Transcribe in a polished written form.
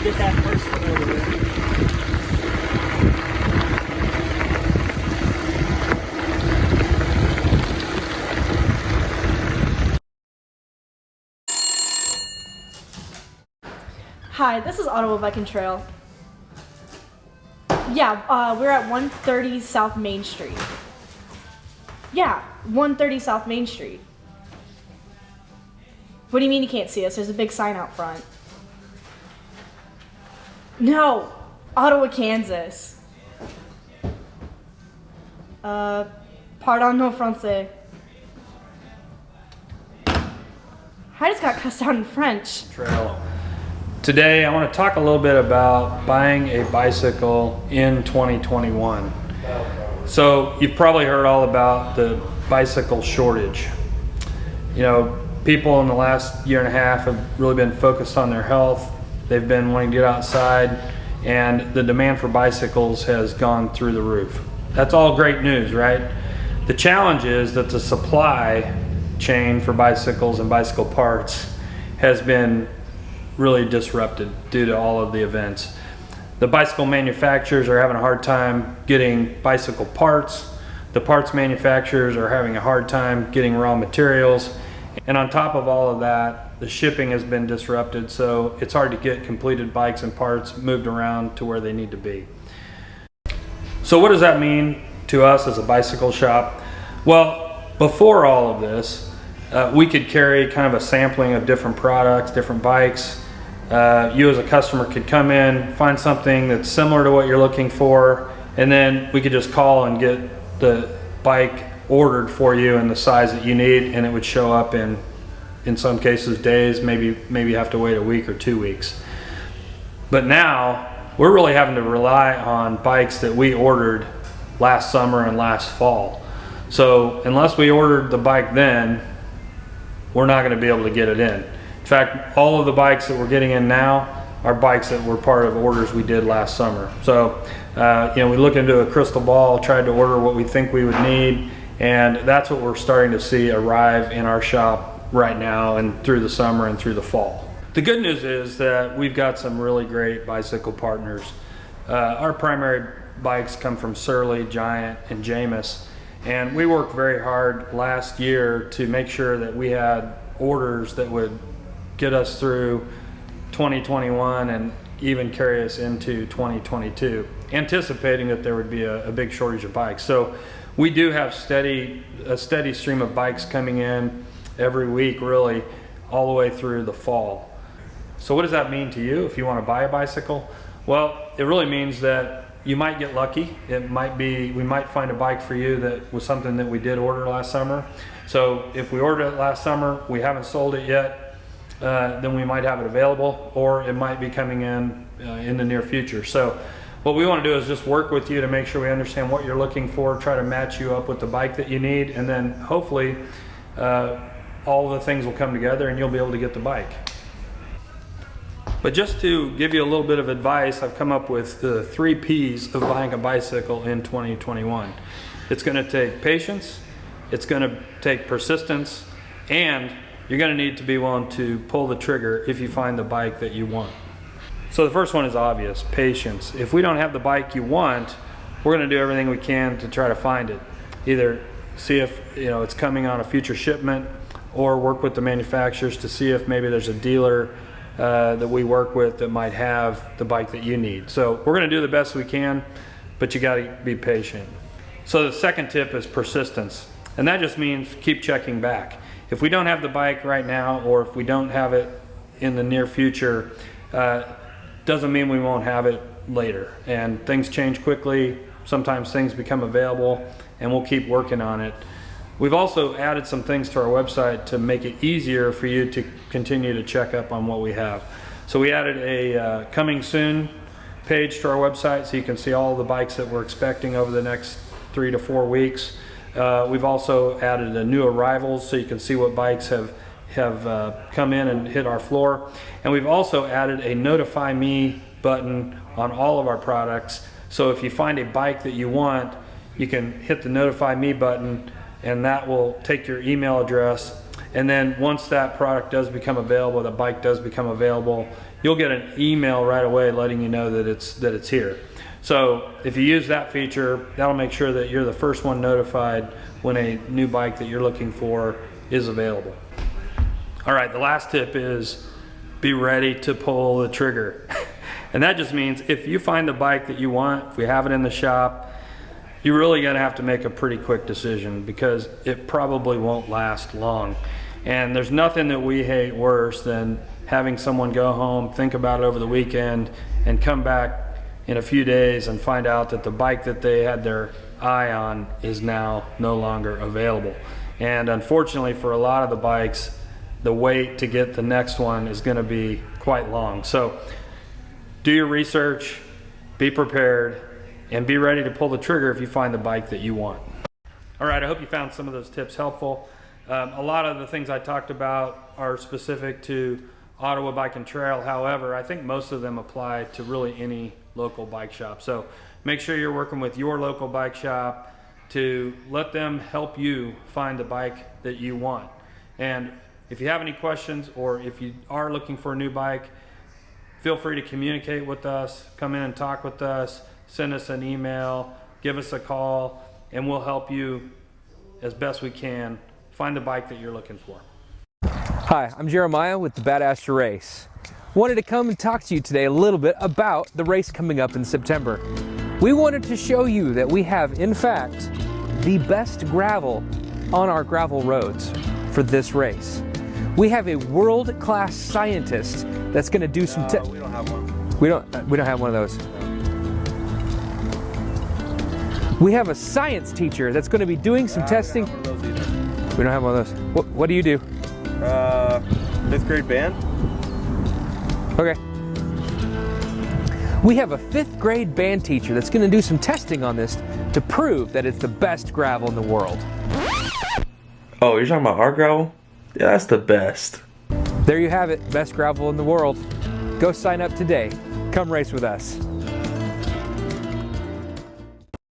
get that first one over there. Hi, this is Ottawa Bike and Trail. Yeah, we're at 130 South Main Street. Yeah, 130 South Main Street. What do you mean you can't see us? There's a big sign out front. No, Ottawa, Kansas. Pardon no français. I just got cussed out in French. Trail. Today I want to talk a little bit about buying a bicycle in 2021. So you've probably heard all about the bicycle shortage. You know, people in the last year and a half have really been focused on their health. They've been wanting to get outside, and the demand for bicycles has gone through the roof. That's all great news, right? The challenge is that the supply chain for bicycles and bicycle parts has been really disrupted due to all of the events. The bicycle manufacturers are having a hard time getting bicycle parts. The parts manufacturers are having a hard time getting raw materials. And on top of all of that, the shipping has been disrupted, so it's hard to get completed bikes and parts moved around to where they need to be. So what does that mean to us as a bicycle shop? Well, before all of this, we could carry kind of a sampling of different products, different bikes. You as a customer could come in, find something that's similar to what you're looking for, and then we could just call and get the bike ordered for you in the size that you need, and it would show up in some cases days, maybe you have to wait a week or 2 weeks. But now we're really having to rely on bikes that we ordered last summer and last fall. So unless we ordered the bike then, we're not going to be able to get it in. In fact, all of the bikes that we're getting in now are bikes that were part of orders we did last summer. So we look into a crystal ball, tried to order what we think we would need, and that's what we're starting to see arrive in our shop right now and through the summer and through the fall. The good news is that we've got some really great bicycle partners. Our primary bikes come from Surly, Giant, and Jamis, and we worked very hard last year to make sure that we had orders that would get us through 2021 and even carry us into 2022, anticipating that there would be a big shortage of bikes. So we do have a steady stream of bikes coming in every week, really, all the way through the fall. So what does that mean to you if you want to buy a bicycle? Well, it really means that you might get lucky. We might find a bike for you that was something that we did order last summer. So if we ordered it last summer, we haven't sold it yet, then we might have it available, or it might be coming in the near future. So what we want to do is just work with you to make sure we understand what you're looking for, try to match you up with the bike that you need, and then hopefully all of the things will come together and you'll be able to get the bike. But just to give you a little bit of advice, I've come up with the 3 P's of buying a bicycle in 2021. It's going to take patience, it's going to take persistence, and you're going to need to be willing to pull the trigger if you find the bike that you want. So the first one is obvious, patience. If we don't have the bike you want, we're going to do everything we can to try to find it. Either see if it's coming on a future shipment, or work with the manufacturers to see if maybe there's a dealer that we work with that might have the bike that you need. So we're going to do the best we can, but you got to be patient. So the second tip is persistence, and that just means keep checking back. If we don't have the bike right now, or if we don't have it in the near future, doesn't mean we won't have it later. And things change quickly. Sometimes things become available, and we'll keep working on it. We've also added some things to our website to make it easier for you to continue to check up on what we have. So we added a coming soon page to our website, so you can see all the bikes that we're expecting over the next 3 to 4 weeks. We've also added a new arrivals, so you can see what bikes have come in and hit our floor. And we've also added a notify me button on all of our products. So if you find a bike that you want, you can hit the notify me button, and that will take your email address And then once that product does become available, the bike does become available, you'll get an email right away letting you know that it's here. So if you use that feature, that'll make sure that you're the first one notified when a new bike that you're looking for is available. All right, the last tip is be ready to pull the trigger. And that just means if you find the bike that you want, if we have it in the shop, you're really gonna have to make a pretty quick decision because it probably won't last long. And there's nothing that we hate worse than having someone go home, think about it over the weekend, and come back in a few days and find out that the bike that they had their eye on is now no longer available. And unfortunately for a lot of the bikes, the wait to get the next one is going to be quite long. So do your research, be prepared, and be ready to pull the trigger if you find the bike that you want. All right, I hope you found some of those tips helpful. A lot of the things I talked about are specific to Ottawa Bike and Trail. However, I think most of them apply to really any local bike shop. So make sure you're working with your local bike shop to let them help you find the bike that you want. And if you have any questions or if you are looking for a new bike, feel free to communicate with us, come in and talk with us, send us an email, give us a call, and we'll help you as best we can find the bike that you're looking for. Hi, I'm Jeremiah with the Badass to Race. Wanted to come and talk to you today a little bit about the race coming up in September. We wanted to show you that we have, in fact, the best gravel on our gravel roads for this race. We have a world-class scientist that's going to do some we don't have one. We don't have one of those. We have a science teacher that's going to be doing some testing. We don't have one of those. What do you do? 5th grade band. Okay. We have a 5th grade band teacher that's going to do some testing on this to prove that it's the best gravel in the world. Oh, you're talking about our gravel? Yeah, that's the best. There you have it, best gravel in the world. Go sign up today. Come race with us.